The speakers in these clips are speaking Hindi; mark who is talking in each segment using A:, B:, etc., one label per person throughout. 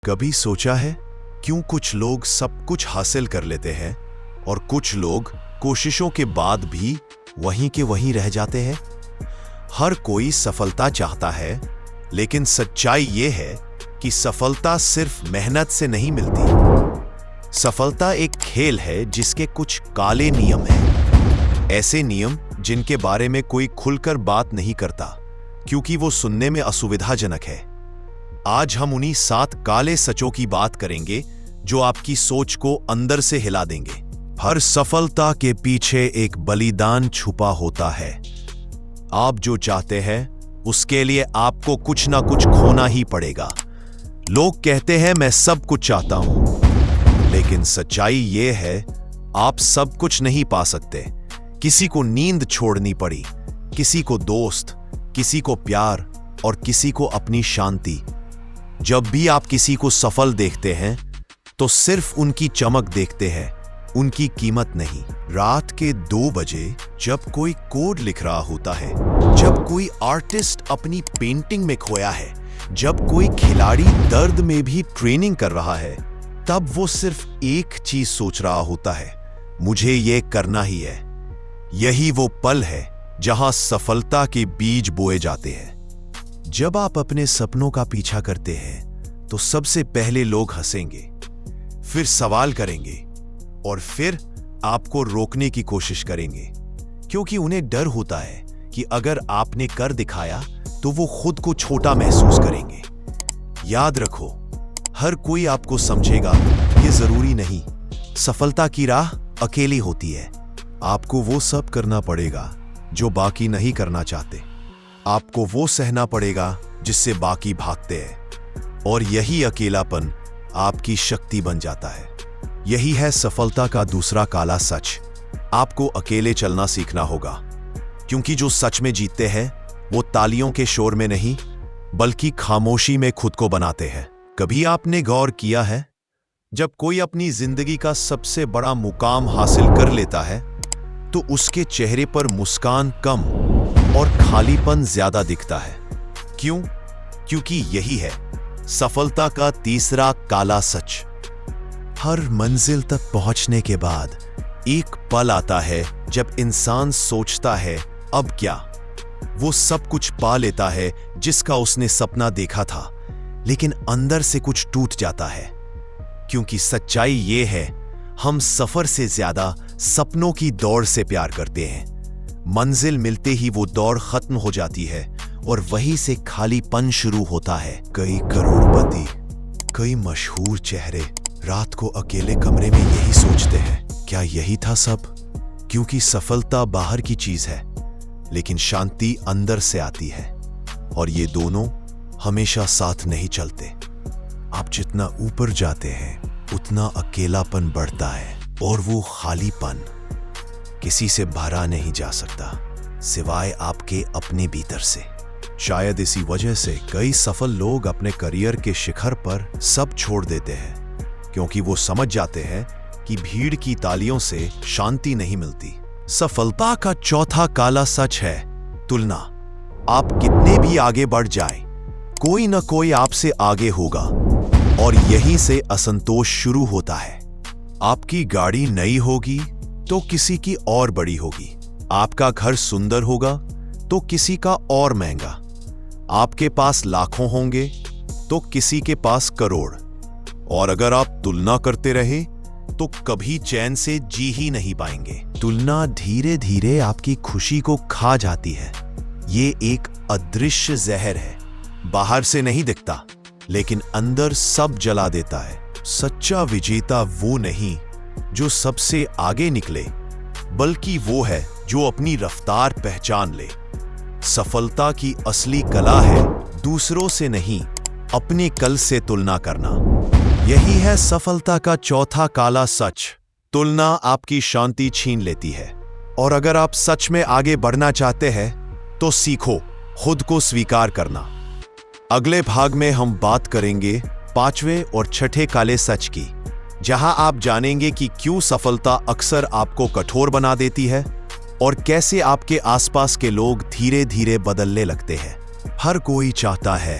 A: कभी सोचा है क्यों कुछ लोग सब कुछ हासिल कर लेते हैं और कुछ लोग कोशिशों के बाद भी वहीं के वहीं रह जाते हैं? हर कोई सफलता चाहता है, लेकिन सच्चाई यह है कि सफलता सिर्फ मेहनत से नहीं मिलती। सफलता एक खेल है जिसके कुछ काले नियम हैं। ऐसे नियम जिनके बारे में कोई खुलकर बात नहीं करता क्योंकि वो सुनने में असुविधाजनक है। आज हम उन्हीं 7 काले सचों की बात करेंगे जो आपकी सोच को अंदर से हिला देंगे। हर सफलता के पीछे एक बलिदान छुपा होता है। आप जो चाहते हैं उसके लिए आपको कुछ ना कुछ खोना ही पड़ेगा। लोग कहते हैं मैं सब कुछ चाहता हूं, लेकिन सच्चाई यह है आप सब कुछ नहीं पा सकते। किसी को नींद छोड़नी पड़ी, किसी को दोस्त, किसी को प्यार और किसी को अपनी शांति। जब भी आप किसी को सफल देखते हैं तो सिर्फ उनकी चमक देखते हैं, उनकी कीमत नहीं। रात के 2 बजे जब कोई कोड लिख रहा होता है, जब कोई आर्टिस्ट अपनी पेंटिंग में खोया है, जब कोई खिलाड़ी दर्द में भी ट्रेनिंग कर रहा है, तब वो सिर्फ एक चीज सोच रहा होता है, मुझे ये करना ही है। यही वो पल है जहां सफलता के बीज बोए जाते हैं। जब आप अपने सपनों का पीछा करते हैं तो सबसे पहले लोग हंसेंगे, फिर सवाल करेंगे और फिर आपको रोकने की कोशिश करेंगे, क्योंकि उन्हें डर होता है कि अगर आपने कर दिखाया तो वो खुद को छोटा महसूस करेंगे। याद रखो, हर कोई आपको समझेगा ये जरूरी नहीं। सफलता की राह अकेली होती है। आपको वो सब करना पड़ेगा जो बाकी नहीं करना चाहते। आपको वो सहना पड़ेगा जिससे बाकी भागते हैं, और यही अकेलापन आपकी शक्ति बन जाता है। यही है सफलता का दूसरा काला सच। आपको अकेले चलना सीखना होगा, क्योंकि जो सच में जीतते हैं वो तालियों के शोर में नहीं बल्कि खामोशी में खुद को बनाते हैं। कभी आपने गौर किया है, जब कोई अपनी जिंदगी का सबसे बड़ा मुकाम हासिल कर लेता है तो उसके चेहरे पर मुस्कान कम और खालीपन ज्यादा दिखता है। क्यों? क्योंकि यही है सफलता का तीसरा काला सच। हर मंजिल तक पहुंचने के बाद एक पल आता है जब इंसान सोचता है अब क्या। वो सब कुछ पा लेता है जिसका उसने सपना देखा था, लेकिन अंदर से कुछ टूट जाता है। क्योंकि सच्चाई ये है, हम सफर से ज्यादा सपनों की दौड़ से प्यार करते हैं। मंजिल मिलते ही वो दौड़ खत्म हो जाती है और वहीं से खालीपन शुरू होता है। कई करोड़पति, कई मशहूर चेहरे रात को अकेले कमरे में यही सोचते हैं, क्या यही था सब? क्योंकि सफलता बाहर की चीज है, लेकिन शांति अंदर से आती है, और ये दोनों हमेशा साथ नहीं चलते। आप जितना ऊपर जाते हैं उतना अकेलापन बढ़ता है, और वो खालीपन किसी से भरा नहीं जा सकता सिवाय आपके अपने भीतर से। शायद इसी वजह से कई सफल लोग अपने करियर के शिखर पर सब छोड़ देते हैं, क्योंकि वो समझ जाते हैं कि भीड़ की तालियों से शांति नहीं मिलती। सफलता का चौथा काला सच है तुलना। आप कितने भी आगे बढ़ जाएं, कोई न कोई आपसे आगे होगा, और यहीं से असंतोष शुरू होता है। आपकी गाड़ी नई होगी तो किसी की और बड़ी होगी। आपका घर सुंदर होगा तो किसी का और महंगा। आपके पास लाखों होंगे तो किसी के पास करोड़। और अगर आप तुलना करते रहे तो कभी चैन से जी ही नहीं पाएंगे। तुलना धीरे धीरे आपकी खुशी को खा जाती है। ये एक अदृश्य जहर है, बाहर से नहीं दिखता लेकिन अंदर सब जला देता है। सच्चा विजेता वो नहीं जो सबसे आगे निकले, बल्कि वो है जो अपनी रफ्तार पहचान ले। सफलता की असली कला है दूसरों से नहीं, अपने कल से तुलना करना। यही है सफलता का चौथा काला सच। तुलना आपकी शांति छीन लेती है, और अगर आप सच में आगे बढ़ना चाहते हैं तो सीखो खुद को स्वीकार करना। अगले भाग में हम बात करेंगे 5वें और 6ठे काले सच की, जहां आप जानेंगे कि क्यों सफलता अक्सर आपको कठोर बना देती है और कैसे आपके आसपास के लोग धीरे धीरे बदलने लगते हैं। हर कोई चाहता है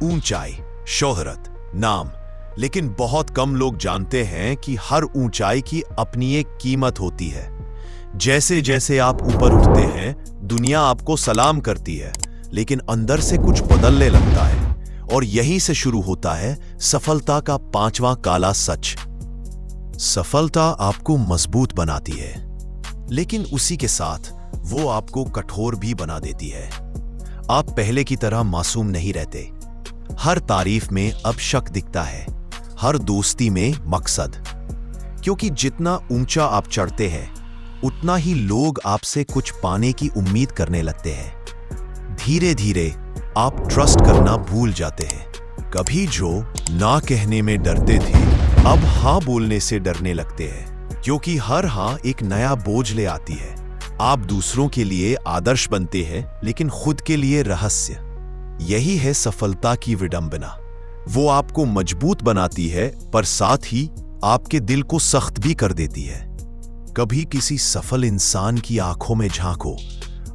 A: ऊंचाई, शोहरत, नाम, लेकिन बहुत कम लोग जानते हैं कि हर ऊंचाई की अपनी एक कीमत होती है। जैसे जैसे आप ऊपर उठते हैं, दुनिया आपको सलाम करती है, लेकिन अंदर से कुछ बदलने लगता है। और यहीं से शुरू होता है सफलता का 5वां काला सच। सफलता आपको मजबूत बनाती है, लेकिन उसी के साथ वो आपको कठोर भी बना देती है। आप पहले की तरह मासूम नहीं रहते। हर तारीफ में अब शक दिखता है, हर दोस्ती में मकसद। क्योंकि जितना ऊंचा आप चढ़ते हैं, उतना ही लोग आपसे कुछ पाने की उम्मीद करने लगते हैं। धीरे धीरे आप ट्रस्ट करना भूल जाते हैं। कभी जो ना कहने में डरते थे, अब हाँ बोलने से डरने लगते हैं, क्योंकि हर हाँ एक नया बोझ ले आती है। आप दूसरों के लिए आदर्श बनते हैं, लेकिन खुद के लिए रहस्य। यही है सफलता की विडंबना। वो आपको मजबूत बनाती है, पर साथ ही आपके दिल को सख्त भी कर देती है। कभी किसी सफल इंसान की आंखों में झांको,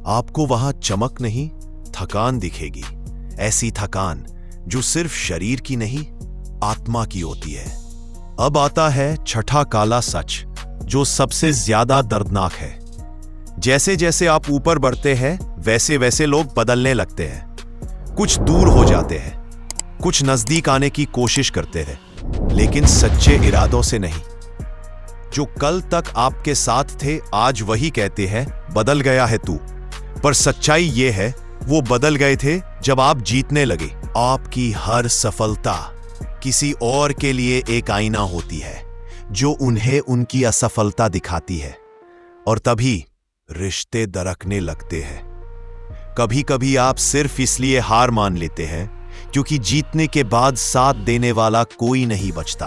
A: आपको वहां चमक नहीं, थकान दिखेगी। ऐसी थकान जो सिर्फ शरीर की नहीं, आत्मा की होती है। अब आता है छठा काला सच, जो सबसे ज्यादा दर्दनाक है। जैसे जैसे आप ऊपर बढ़ते हैं, वैसे वैसे लोग बदलने लगते हैं। कुछ दूर हो जाते हैं, कुछ नजदीक आने की कोशिश करते हैं, लेकिन सच्चे इरादों से नहीं। जो कल तक आपके साथ थे, आज वही कहते हैं बदल गया है तू। पर सच्चाई ये है, वो बदल गए थे जब आप जीतने लगे। आपकी हर सफलता किसी और के लिए एक आईना होती है, जो उन्हें उनकी असफलता दिखाती है। और तभी रिश्ते दरकने लगते हैं। कभी कभी आप सिर्फ इसलिए हार मान लेते हैं क्योंकि जीतने के बाद साथ देने वाला कोई नहीं बचता।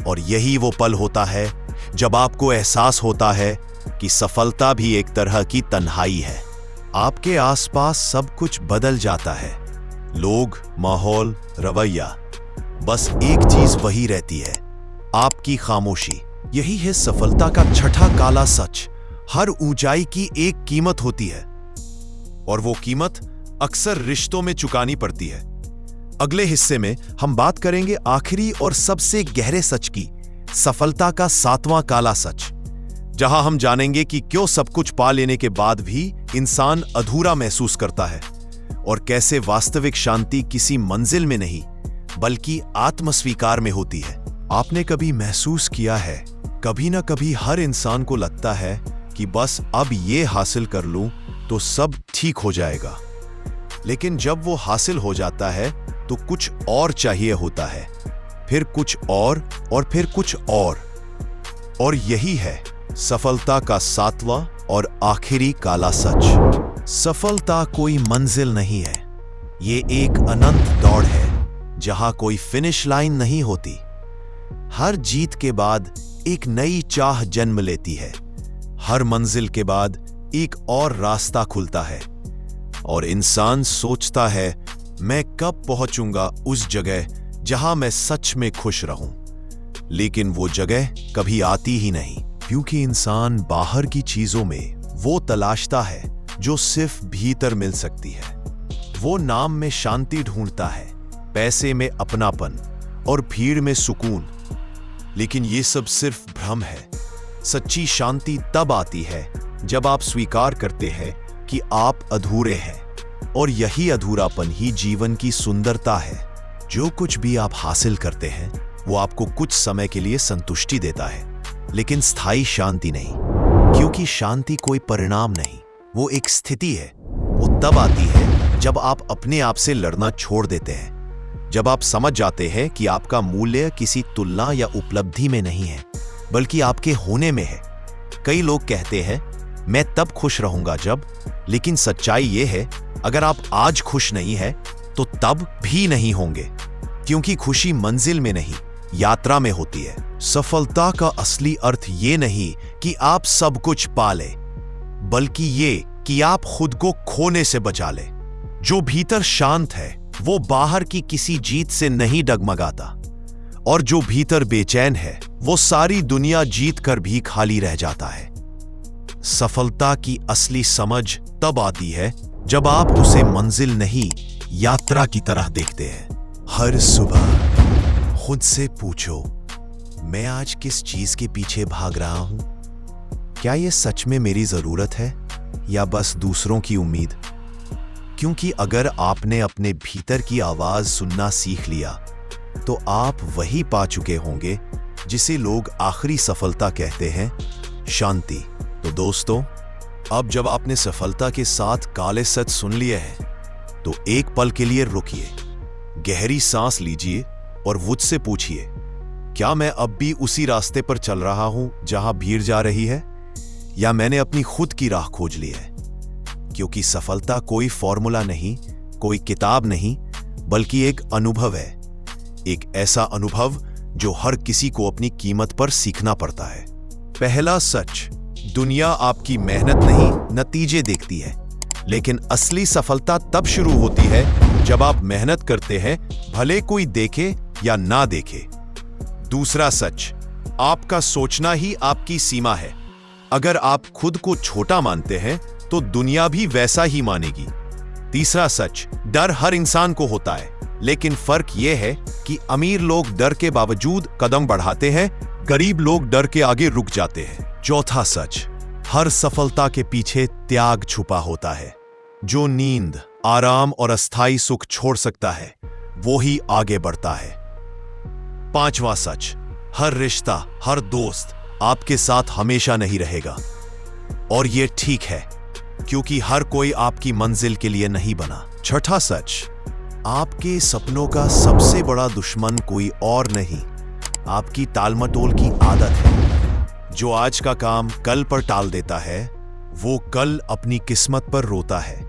A: और यही वो पल होता है जब आपको एहसास होता है कि सफलता भी एक तरह की तन्हाई है। आपके आसपास सब कुछ बदल जाता है, लोग, माहौल, रवैया। बस एक चीज वही रहती है, आपकी खामोशी। यही है सफलता का छठा काला सच। हर ऊंचाई की एक कीमत होती है, और वो कीमत अक्सर रिश्तों में चुकानी पड़ती है। अगले हिस्से में हम बात करेंगे आखिरी और सबसे गहरे सच की, सफलता का 7वां काला सच, जहां हम जानेंगे कि क्यों सब कुछ पा लेने के बाद भी इंसान अधूरा महसूस करता है, और कैसे वास्तविक शांति किसी मंजिल में नहीं बल्कि आत्मस्वीकार में होती है। आपने कभी महसूस किया है, कभी ना कभी हर इंसान को लगता है कि बस अब ये हासिल कर लूं तो सब ठीक हो जाएगा। लेकिन जब वो हासिल हो जाता है तो कुछ और चाहिए होता है, फिर कुछ और फिर कुछ और यही है सफलता का 7वां और आखिरी काला सच। सफलता कोई मंजिल नहीं है, ये एक अनंत दौड़ है जहां कोई फिनिश लाइन नहीं होती। हर जीत के बाद एक नई चाह जन्म लेती है, हर मंजिल के बाद एक और रास्ता खुलता है, और इंसान सोचता है मैं कब पहुंचूंगा उस जगह जहां मैं सच में खुश रहूं। लेकिन वो जगह कभी आती ही नहीं, क्योंकि इंसान बाहर की चीजों में वो तलाशता है जो सिर्फ भीतर मिल सकती है। वो नाम में शांति ढूंढता है, पैसे में अपनापन और भीड़ में सुकून। लेकिन ये सब सिर्फ भ्रम है। सच्ची शांति तब आती है जब आप स्वीकार करते हैं कि आप अधूरे हैं, और यही अधूरापन ही जीवन की सुंदरता है। जो कुछ भी आप हासिल करते हैं वो आपको कुछ समय के लिए संतुष्टि देता है, लेकिन स्थायी शांति नहीं, क्योंकि शांति कोई परिणाम नहीं, वो एक स्थिति है। वो तब आती है जब आप अपने आप से लड़ना छोड़ देते हैं, जब आप समझ जाते हैं कि आपका मूल्य किसी तुलना या उपलब्धि में नहीं है, बल्कि आपके होने में है। कई लोग कहते हैं मैं तब खुश रहूंगा जब, लेकिन सच्चाई यह है अगर आप आज खुश नहीं है तो तब भी नहीं होंगे, क्योंकि खुशी मंजिल में नहीं, यात्रा में होती है। सफलता का असली अर्थ ये नहीं कि आप सब कुछ पा ले, बल्कि ये कि आप खुद को खोने से बचा ले। जो भीतर शांत है वो बाहर की किसी जीत से नहीं डगमगाता, और जो भीतर बेचैन है वो सारी दुनिया जीत कर भी खाली रह जाता है। सफलता की असली समझ तब आती है जब आप उसे मंजिल नहीं, यात्रा की तरह देखते हैं। हर सुबह खुद से पूछो, मैं आज किस चीज के पीछे भाग रहा हूं? क्या यह सच में मेरी जरूरत है या बस दूसरों की उम्मीद? क्योंकि अगर आपने अपने भीतर की आवाज सुनना सीख लिया तो आप वही पा चुके होंगे जिसे लोग आखिरी सफलता कहते हैं, शांति। तो दोस्तों, अब जब आपने सफलता के 7 काले सच सुन लिए हैं तो एक पल के लिए रुकिए, गहरी सांस लीजिए और मुझसे पूछिए, क्या मैं अब भी उसी रास्ते पर चल रहा हूं जहां भीड़ जा रही है, या मैंने अपनी खुद की राह खोज ली है? क्योंकि सफलता कोई फॉर्मूला नहीं, कोई किताब नहीं, बल्कि एक अनुभव है। एक ऐसा अनुभव जो हर किसी को अपनी कीमत पर सीखना पड़ता है। पहला सच, दुनिया आपकी मेहनत नहीं, नतीजे देखती है। लेकिन असली सफलता तब शुरू होती है जब आप मेहनत करते हैं, भले कोई देखे या ना देखे। दूसरा सच, आपका सोचना ही आपकी सीमा है। अगर आप खुद को छोटा मानते हैं तो दुनिया भी वैसा ही मानेगी। तीसरा सच, डर हर इंसान को होता है, लेकिन फर्क यह है कि अमीर लोग डर के बावजूद कदम बढ़ाते हैं, गरीब लोग डर के आगे रुक जाते हैं। चौथा सच, हर सफलता के पीछे त्याग छुपा होता है। जो नींद, आराम और अस्थायी सुख छोड़ सकता है वो ही आगे बढ़ता है। पांचवा सच, हर रिश्ता, हर दोस्त आपके साथ हमेशा नहीं रहेगा, और ये ठीक है, क्योंकि हर कोई आपकी मंजिल के लिए नहीं बना। छठा सच, आपके सपनों का सबसे बड़ा दुश्मन कोई और नहीं, आपकी टालमटोल की आदत है। जो आज का काम कल पर टाल देता है वो कल अपनी किस्मत पर रोता है।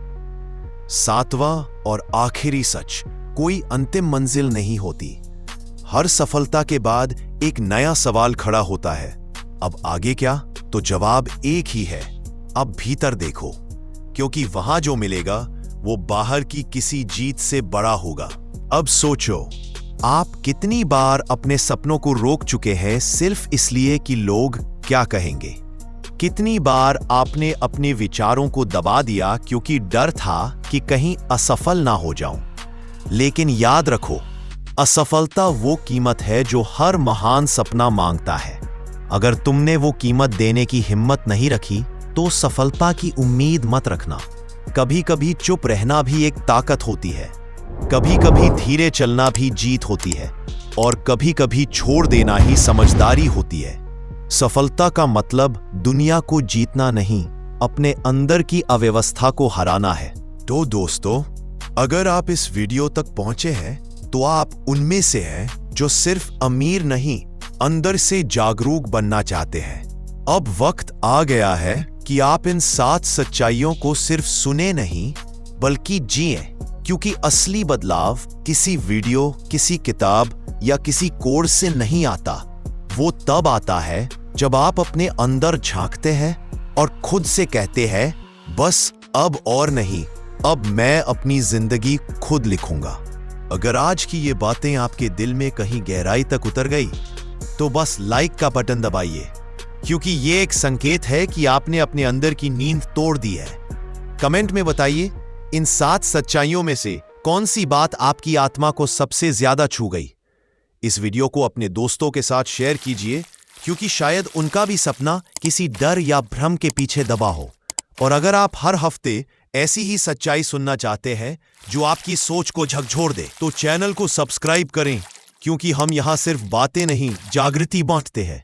A: सातवां और आखिरी सच, कोई अंतिम मंजिल नहीं होती। हर सफलता के बाद एक नया सवाल खड़ा होता है, अब आगे क्या? तो जवाब एक ही है, अब भीतर देखो, क्योंकि वहां जो मिलेगा वो बाहर की किसी जीत से बड़ा होगा। अब सोचो, आप कितनी बार अपने सपनों को रोक चुके हैं सिर्फ इसलिए कि लोग क्या कहेंगे? कितनी बार आपने अपने विचारों को दबा दिया क्योंकि डर था कि कहीं असफल ना हो जाऊं? लेकिन याद रखो, असफलता वो कीमत है जो हर महान सपना मांगता है। अगर तुमने वो कीमत देने की हिम्मत नहीं रखी तो सफलता की उम्मीद मत रखना। कभी कभी चुप रहना भी एक ताकत होती है, कभी कभी धीरे चलना भी जीत होती है, और कभी कभी छोड़ देना ही समझदारी होती है। सफलता का मतलब दुनिया को जीतना नहीं, अपने अंदर की अव्यवस्था को हराना है। तो दोस्तों, अगर आप इस वीडियो तक पहुंचे हैं तो आप उनमें से हैं जो सिर्फ अमीर नहीं, अंदर से जागरूक बनना चाहते हैं। अब वक्त आ गया है कि आप इन 7 सच्चाइयों को सिर्फ सुने नहीं बल्कि जिए, क्योंकि असली बदलाव किसी वीडियो, किसी किताब या किसी कोर्स से नहीं आता। वो तब आता है जब आप अपने अंदर झांकते हैं और खुद से कहते हैं, बस अब और नहीं, अब मैं अपनी जिंदगी खुद लिखूंगा। अगर आज की ये बातें आपके दिल में कहीं गहराई तक उतर गई तो बस लाइक का बटन दबाइए, क्योंकि ये एक संकेत है कि आपने अपने अंदर की नींद तोड़ दी है। कमेंट में बताइए, इन 7 सच्चाइयों में से कौन सी बात आपकी आत्मा को सबसे ज्यादा छू गई। इस वीडियो को अपने दोस्तों के साथ शेयर कीजिए, क्योंकि शायद उनका भी सपना किसी डर या भ्रम के पीछे दबा हो। और अगर आप हर हफ्ते ऐसी ही सच्चाई सुनना चाहते हैं जो आपकी सोच को झकझोर दे, तो चैनल को सब्सक्राइब करें, क्योंकि हम यहां सिर्फ बातें नहीं, जागृति बांटते हैं।